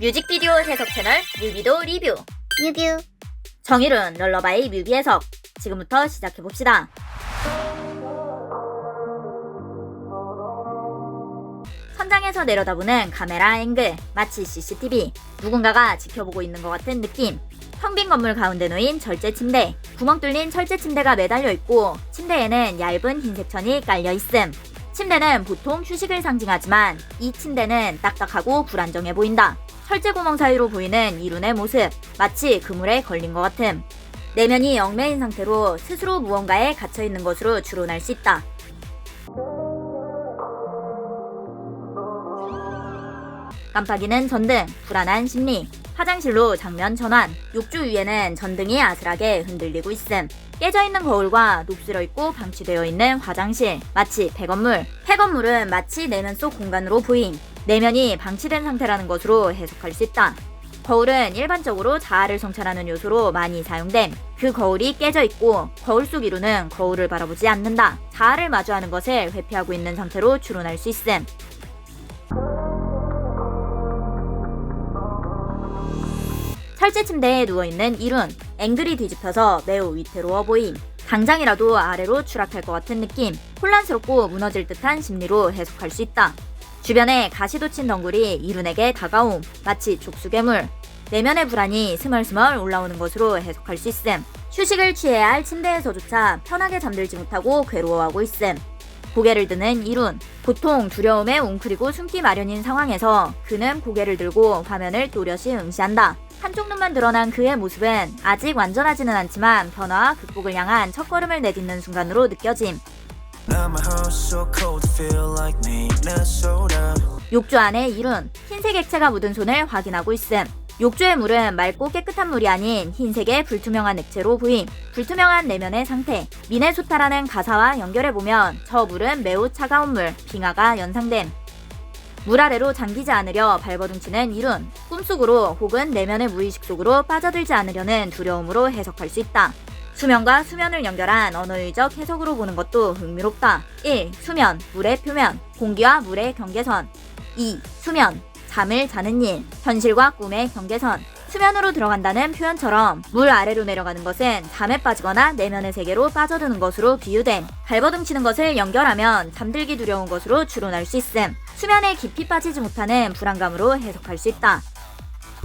뮤직비디오 해석 채널 뮤비도 리뷰. 뮤뷰. 정일훈 럴러바이 뮤비 해석. 지금부터 시작해봅시다. 천장에서 내려다보는 카메라 앵글, 마치 CCTV. 누군가가 지켜보고 있는 것 같은 느낌. 텅 빈 건물 가운데 놓인 절제 침대. 구멍 뚫린 철제 침대가 매달려 있고 침대에는 얇은 흰색 천이 깔려 있음. 침대는 보통 휴식을 상징하지만 이 침대는 딱딱하고 불안정해 보인다. 철제 구멍 사이로 보이는 이룬의 모습, 마치 그물에 걸린 것 같음. 내면이 얽매인 상태로 스스로 무언가에 갇혀 있는 것으로 추론할 수 있다. 깜빡이는 전등, 불안한 심리. 화장실로 장면 전환. 욕조 위에는 전등이 아슬하게 흔들리고 있음. 깨져있는 거울과 녹슬어 있고 방치되어 있는 화장실. 마치 폐건물. 폐건물은 마치 내면 속 공간으로 보임. 내면이 방치된 상태라는 것으로 해석할 수 있다. 거울은 일반적으로 자아를 성찰하는 요소로 많이 사용됨. 그 거울이 깨져 있고 거울 속 이루는 거울을 바라보지 않는다. 자아를 마주하는 것을 회피하고 있는 상태로 추론할 수 있음. 철제 침대에 누워있는 이룬. 앵글이 뒤집혀서 매우 위태로워 보임. 당장이라도 아래로 추락할 것 같은 느낌. 혼란스럽고 무너질 듯한 심리로 해석할 수 있다. 주변에 가시도 친 덩굴이 이룬에게 다가옴. 마치 족수괴물. 내면의 불안이 스멀스멀 올라오는 것으로 해석할 수 있음. 휴식을 취해야 할 침대에서조차 편하게 잠들지 못하고 괴로워하고 있음. 고개를 드는 이룬. 보통 두려움에 웅크리고 숨기 마련인 상황에서 그는 고개를 들고 화면을 또렷이 응시한다. 한쪽 눈만 드러난 그의 모습은 아직 완전하지는 않지만 변화와 극복을 향한 첫걸음을 내딛는 순간으로 느껴짐. 욕조 안에 이룬. 흰색 액체가 묻은 손을 확인하고 있음. 욕조의 물은 맑고 깨끗한 물이 아닌 흰색의 불투명한 액체로 보임. 불투명한 내면의 상태. 미네소타라는 가사와 연결해보면 저 물은 매우 차가운 물, 빙하가 연상됨. 물 아래로 잠기지 않으려 발버둥치는 이룬. 꿈속으로 혹은 내면의 무의식 속으로 빠져들지 않으려는 두려움으로 해석할 수 있다. 수면과 수면을 연결한 언어유적 해석으로 보는 것도 흥미롭다. 1. 수면, 물의 표면, 공기와 물의 경계선. 2. 수면, 잠을 자는 일, 현실과 꿈의 경계선. 수면으로 들어간다는 표현처럼 물 아래로 내려가는 것은 잠에 빠지거나 내면의 세계로 빠져드는 것으로 비유됨. 발버둥치는 것을 연결하면 잠들기 두려운 것으로 추론할 수 있음. 수면에 깊이 빠지지 못하는 불안감으로 해석할 수 있다.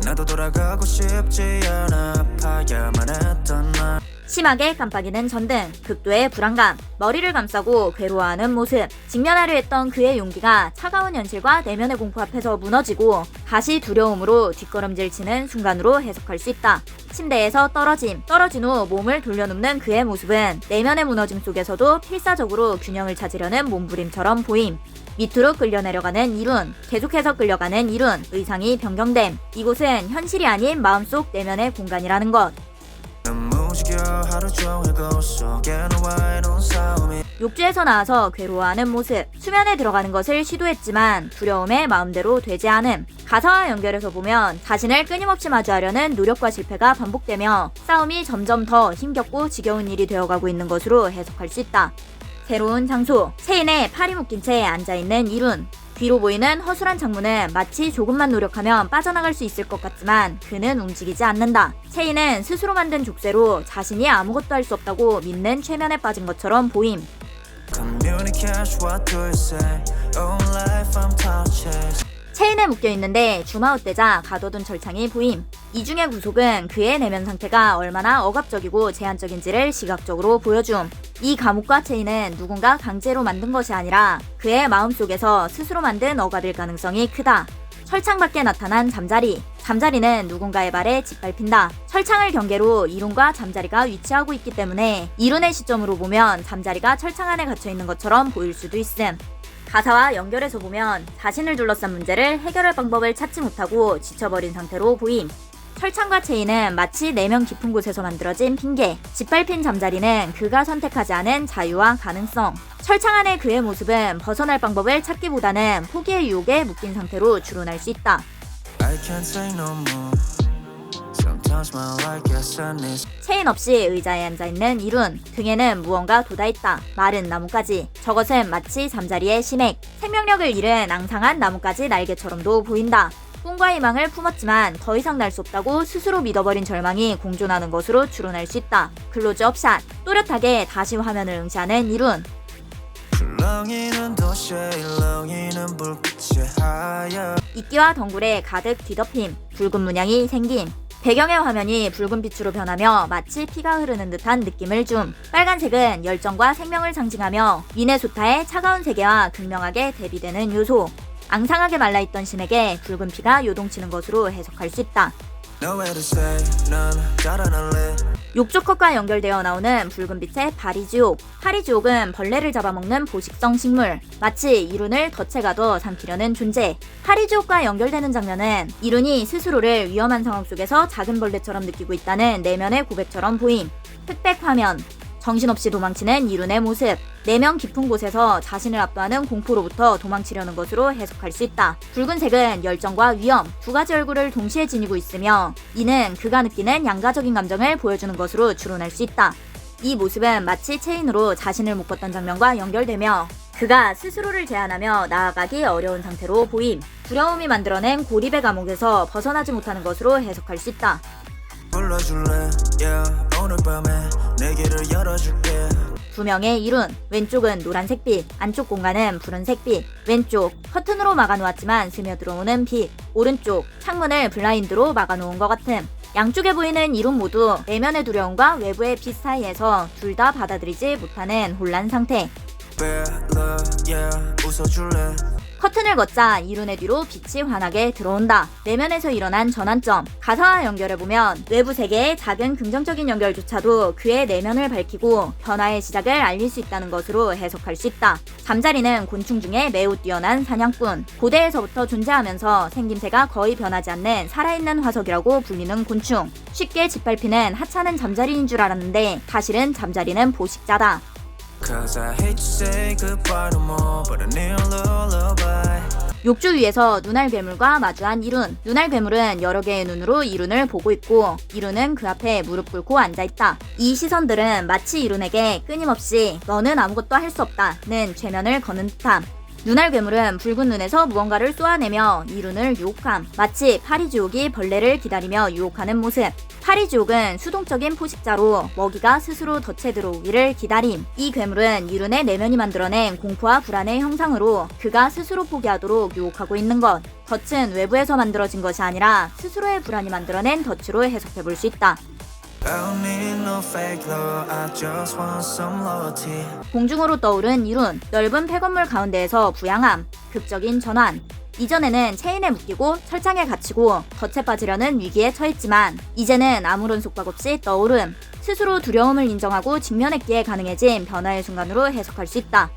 나도 돌아가고 싶지 않아. 아파야만 했던 날. 심하게 깜빡이는 전등, 극도의 불안감, 머리를 감싸고 괴로워하는 모습. 직면하려 했던 그의 용기가 차가운 현실과 내면의 공포 앞에서 무너지고 다시 두려움으로 뒷걸음질 치는 순간으로 해석할 수 있다. 침대에서 떨어진 후 몸을 돌려눕는 그의 모습은 내면의 무너짐 속에서도 필사적으로 균형을 찾으려는 몸부림처럼 보임. 밑으로 끌려 내려가는 이룬, 계속해서 끌려가는 이룬, 의상이 변경됨. 이곳은 현실이 아닌 마음속 내면의 공간이라는 것. 욕조에서 나와서 괴로워하는 모습. 수면에 들어가는 것을 시도했지만 두려움에 마음대로 되지 않음. 가사와 연결해서 보면 자신을 끊임없이 마주하려는 노력과 실패가 반복되며 싸움이 점점 더 힘겹고 지겨운 일이 되어가고 있는 것으로 해석할 수 있다. 새로운 장소. 체인에 팔이 묶인 채 앉아있는 이룬. 뒤로 보이는 허술한 창문은 마치 조금만 노력하면 빠져나갈 수 있을 것 같지만 그는 움직이지 않는다. 체인은 스스로 만든 족쇄로 자신이 아무것도 할 수 없다고 믿는 최면에 빠진 것처럼 보임. 체인에 묶여있는데 줌아웃되자 가둬둔 철창이 보임. 이 중의 구속은 그의 내면 상태가 얼마나 억압적이고 제한적인지를 시각적으로 보여줌. 이 감옥과 체인은 누군가 강제로 만든 것이 아니라 그의 마음속에서 스스로 만든 억압일 가능성이 크다. 철창 밖에 나타난 잠자리. 잠자리는 누군가의 발에 짓밟힌다. 철창을 경계로 이룬과 잠자리가 위치하고 있기 때문에 이룬의 시점으로 보면 잠자리가 철창 안에 갇혀있는 것처럼 보일 수도 있음. 가사와 연결해서 보면 자신을 둘러싼 문제를 해결할 방법을 찾지 못하고 지쳐버린 상태로 보임. 철창과 체인은 마치 내면 깊은 곳에서 만들어진 핑계. 짓밟힌 잠자리는 그가 선택하지 않은 자유와 가능성. 철창 안의 그의 모습은 벗어날 방법을 찾기보다는 포기의 유혹에 묶인 상태로 추론할 수 있다. 체인 없이 의자에 앉아있는 이룬. 등에는 무언가 돋아있다. 마른 나뭇가지. 저것은 마치 잠자리의 심액. 생명력을 잃은 앙상한 나뭇가지 날개처럼도 보인다. 꿈과 희망을 품었지만 더 이상 날 수 없다고 스스로 믿어버린 절망이 공존하는 것으로 추론할 수 있다. 클로즈업 샷. 또렷하게 다시 화면을 응시하는 이룬. 출렁이는 도시에 일렁이는 불빛의 하얀 이끼와 덩굴에 가득 뒤덮임, 붉은 문양이 생김. 배경의 화면이 붉은 빛으로 변하며 마치 피가 흐르는 듯한 느낌을 줌. 빨간색은 열정과 생명을 상징하며 미네소타의 차가운 세계와 극명하게 대비되는 요소. 앙상하게 말라있던 신에게 붉은 피가 요동치는 것으로 해석할 수 있다. Nowhere to stay 난 달아날래 욕조 컷과 연결되어 나오는 붉은 빛의 파리지옥. 파리지옥은 벌레를 잡아먹는 보식성 식물. 마치 이룬을 덫에 가둬 삼키려는 존재. 파리지옥과 연결되는 장면은 이룬이 스스로를 위험한 상황 속에서 작은 벌레처럼 느끼고 있다는 내면의 고백처럼 보임. 흑백 화면. 정신없이 도망치는 이룬의 모습. 내면 깊은 곳에서 자신을 압도하는 공포로부터 도망치려는 것으로 해석할 수 있다. 붉은색은 열정과 위험, 두 가지 얼굴을 동시에 지니고 있으며 이는 그가 느끼는 양가적인 감정을 보여주는 것으로 추론할 수 있다. 이 모습은 마치 체인으로 자신을 묶었던 장면과 연결되며 그가 스스로를 제한하며 나아가기 어려운 상태로 보임. 두려움이 만들어낸 고립의 감옥에서 벗어나지 못하는 것으로 해석할 수 있다. 불러줄래 yeah 오늘 밤에 내 길을 열어줄게 두 명의 이룬. 왼쪽은 노란색 빛, 안쪽 공간은 푸른색 빛. 왼쪽 커튼으로 막아놓았지만 스며들어오는 빛. 오른쪽 창문을 블라인드로 막아놓은 것 같음. 양쪽에 보이는 이룬 모두 내면의 두려움과 외부의 빛 사이에서 둘 다 받아들이지 못하는 혼란 상태. Bella yeah 웃어줄래 커튼을 걷자 이룬의 뒤로 빛이 환하게 들어온다. 내면에서 일어난 전환점. 가사와 연결해보면 외부 세계의 작은 긍정적인 연결조차도 그의 내면을 밝히고 변화의 시작을 알릴 수 있다는 것으로 해석할 수 있다. 잠자리는 곤충 중에 매우 뛰어난 사냥꾼. 고대에서부터 존재하면서 생김새가 거의 변하지 않는 살아있는 화석이라고 불리는 곤충. 쉽게 짓밟히는 하찮은 잠자리인 줄 알았는데 사실은 잠자리는 보식자다. Cause I hate to say goodbye no more but I need a lullaby 욕조 위에서 눈알 괴물과 마주한 이룬. 눈알 괴물은 여러 개의 눈으로 이룬을 보고 있고 이룬은 그 앞에 무릎 꿇고 앉아있다. 이 시선들은 마치 이룬에게 끊임없이 너는 아무것도 할 수 없다는 죄면을 거는 듯함. 눈알 괴물은 붉은 눈에서 무언가를 쏘아내며 이룬을 유혹함. 마치 파리지옥이 벌레를 기다리며 유혹하는 모습. 파리지옥은 수동적인 포식자로 먹이가 스스로 덫에 들어오기를 기다림. 이 괴물은 이룬의 내면이 만들어낸 공포와 불안의 형상으로 그가 스스로 포기하도록 유혹하고 있는 것. 덫은 외부에서 만들어진 것이 아니라 스스로의 불안이 만들어낸 덫으로 해석해볼 수 있다. I don't need no fake love I just want some loyalty 공중으로 떠오른 이룬. 넓은 폐건물 가운데에서 부양함. 극적인 전환. 이전에는 체인에 묶이고 철장에 갇히고 덫에 빠지려는 위기에 처했지만 이제는 아무런 속박 없이 떠오름. 스스로 두려움을 인정하고 직면했기에 가능해진 변화의 순간으로 해석할 수 있다.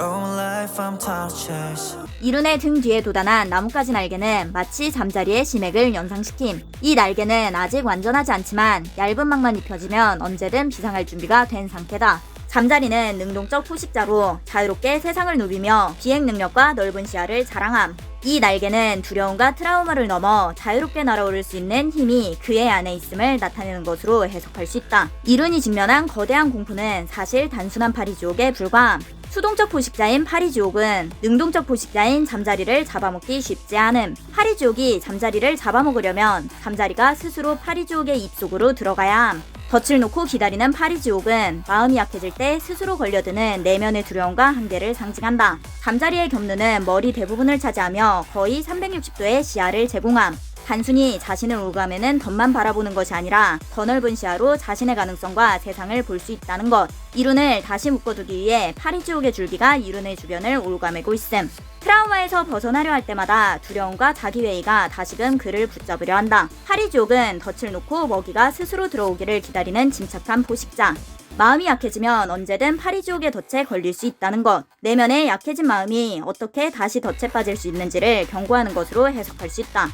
All life I'm tired of chase 이룬의 등 뒤에 돋아난 나뭇가지 날개는 마치 잠자리의 심액을 연상시킴. 이 날개는 아직 완전하지 않지만 얇은 막만 입혀지면 언제든 비상할 준비가 된 상태다. 잠자리는 능동적 포식자로 자유롭게 세상을 누비며 비행 능력과 넓은 시야를 자랑함. 이 날개는 두려움과 트라우마를 넘어 자유롭게 날아오를 수 있는 힘이 그의 안에 있음을 나타내는 것으로 해석할 수 있다. 이룬이 직면한 거대한 공포는 사실 단순한 파리지옥에 불과함. 수동적 포식자인 파리지옥은 능동적 포식자인 잠자리를 잡아먹기 쉽지 않음. 파리지옥이 잠자리를 잡아먹으려면 잠자리가 스스로 파리지옥의 입속으로 들어가야 함. 덫을 놓고 기다리는 파리지옥은 마음이 약해질 때 스스로 걸려드는 내면의 두려움과 한계를 상징한다. 잠자리의 겹누는 머리 대부분을 차지하며 거의 360도의 시야를 제공함. 단순히 자신을 올가매는 덫만 바라보는 것이 아니라 더 넓은 시야로 자신의 가능성과 세상을 볼 수 있다는 것. 이룬을 다시 묶어두기 위해 파리지옥의 줄기가 이룬의 주변을 올가매고 있음. 트라우마에서 벗어나려 할 때마다 두려움과 자기회의가 다시금 그를 붙잡으려 한다. 파리지옥은 덫을 놓고 먹이가 스스로 들어오기를 기다리는 침착한 포식자. 마음이 약해지면 언제든 파리지옥의 덫에 걸릴 수 있다는 것. 내면의 약해진 마음이 어떻게 다시 덫에 빠질 수 있는지를 경고하는 것으로 해석할 수 있다.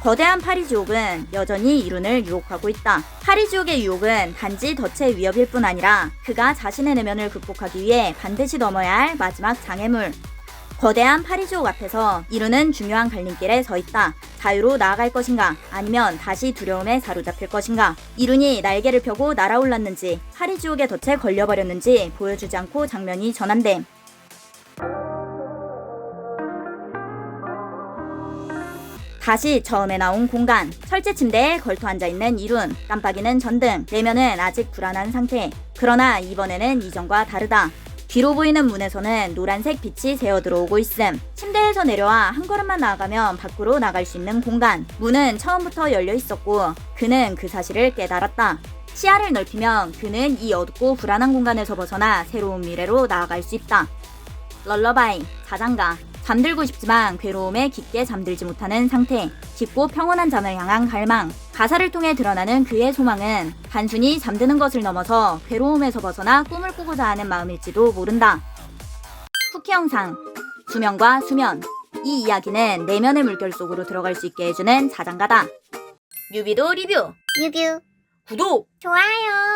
거대한 파리지옥은 여전히 이룬을 유혹하고 있다. 파리지옥의 유혹은 단지 덫의 위협일 뿐 아니라 그가 자신의 내면을 극복하기 위해 반드시 넘어야 할 마지막 장애물. 거대한 파리지옥 앞에서 이룬은 중요한 갈림길에 서 있다. 자유로 나아갈 것인가 아니면 다시 두려움에 사로잡힐 것인가. 이룬이 날개를 펴고 날아올랐는지 파리지옥의 덫에 걸려버렸는지 보여주지 않고 장면이 전환됨. 다시 처음에 나온 공간, 철제 침대에 걸터 앉아있는 이룬, 깜빡이는 전등, 내면은 아직 불안한 상태. 그러나 이번에는 이전과 다르다. 뒤로 보이는 문에서는 노란색 빛이 새어 들어오고 있음. 침대에서 내려와 한 걸음만 나아가면 밖으로 나갈 수 있는 공간. 문은 처음부터 열려 있었고 그는 그 사실을 깨달았다. 시야를 넓히면 그는 이 어둡고 불안한 공간에서 벗어나 새로운 미래로 나아갈 수 있다. 럴러바이, 자장가. 잠들고 싶지만 괴로움에 깊게 잠들지 못하는 상태. 깊고 평온한 잠을 향한 갈망. 가사를 통해 드러나는 그의 소망은 단순히 잠드는 것을 넘어서 괴로움에서 벗어나 꿈을 꾸고자 하는 마음일지도 모른다. 쿠키 영상. 수면과 수면. 이 이야기는 내면의 물결 속으로 들어갈 수 있게 해주는 자장가다. 뮤비도 리뷰. 뮤뷰 구독! 좋아요.